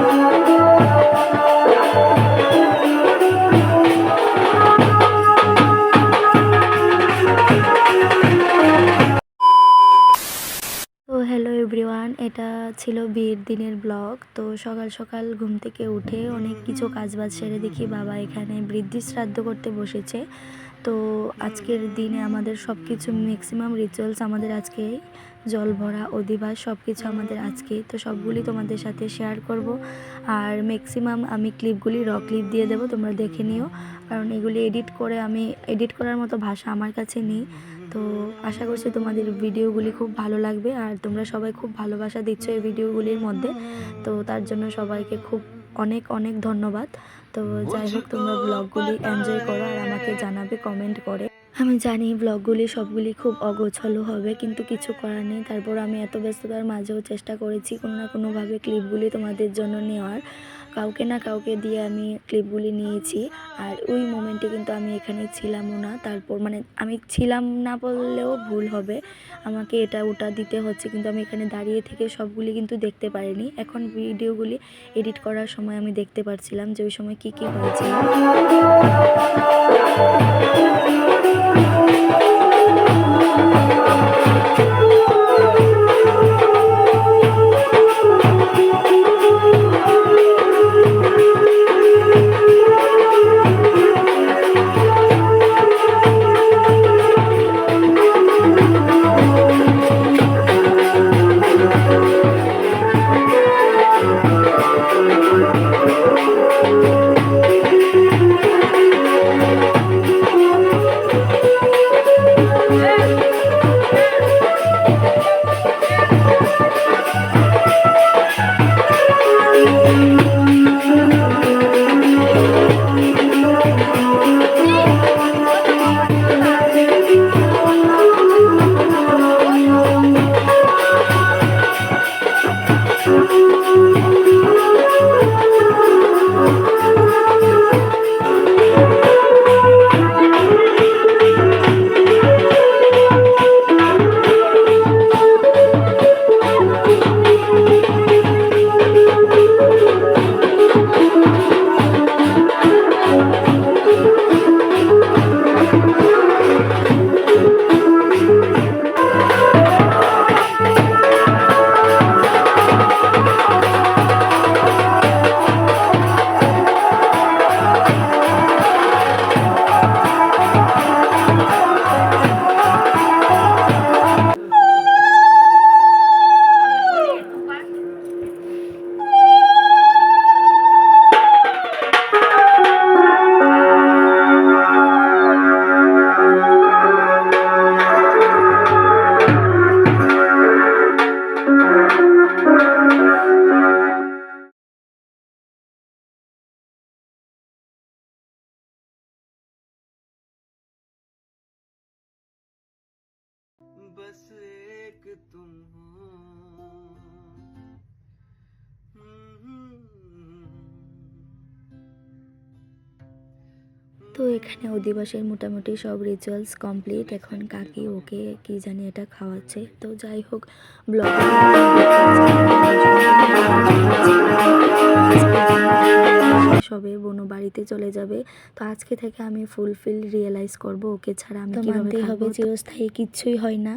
তো hello everyone, এটা ছিল বিয়ের দিনের ব্লগ। তো সকাল সকাল ঘুম থেকে উঠে অনেক কিছু কাজবাজ সেরে দেখি বাবা এখানে বৃদ্ধি শ্রাদ্ধ করতে বসেছে। তো আজকের দিনে আমাদের সব কিছু ম্যাক্সিমাম রিচুয়ালস আমাদের আজকে, জল ভরা অধিবাস সব কিছু আমাদের আজকে। তো সবগুলি তোমাদের সাথে শেয়ার করব। আর ম্যাক্সিমাম আমি ক্লিপগুলি ক্লিপ দিয়ে দেবো, তোমরা দেখে নিও, কারণ এগুলি এডিট করার মতো ভাষা আমার কাছে নেই। তো আশা করছি তোমাদের ভিডিওগুলি খুব ভালো লাগবে, আর তোমরা সবাই খুব ভালোবাসা দিচ্ছ এই ভিডিওগুলির মধ্যে। তো তার জন্য সবাইকে খুব অনেক অনেক ধন্যবাদ। তো যাই হোক, তোমরা ব্লগগুলি এনজয় করো আর আমাকে জানাবে কমেন্ট করে। আমি জানি ব্লগগুলি সবগুলি খুব অগোছালো হবে, কিন্তু কিছু করার নেই। তারপর আমি এত ব্যস্ততার মাঝেও চেষ্টা করেছি কোনো না কোনোভাবে ক্লিপগুলি তোমাদের জন্য নেওয়ার। কাউকে না কাউকে দিয়ে আমি ক্লিপগুলি নিয়েছি। আর ওই মোমেন্টে কিন্তু আমি এখানে ছিলামও না। তারপর আমি ছিলাম না বললেও ভুল হবে, আমাকে এটা ওটা দিতে হচ্ছে, কিন্তু আমি এখানে দাঁড়িয়ে থেকে সবগুলি কিন্তু দেখতে পারিনি। এখন ভিডিওগুলি এডিট করার সময় আমি দেখতে পারছিলাম যে ওই সময় কী কী হয়েছিল। बस एक तुम हो। তো এখানে অধিবাসের মোটামুটি সব রিচুয়ালস কমপ্লিট। এখন কাকি ওকে কি জানি এটা খাওয়াচ্ছে। তো যাই হোক, ব্লগ সবে বোনো বাড়িতে চলে যাবে। তো আজকে থেকে আমি ফুলফিল রিয়েলাইজ করব ওকে ছাড়া আমি কিভাবে থাকবো। চিরস্থায়ী কিচ্ছুই হয় না।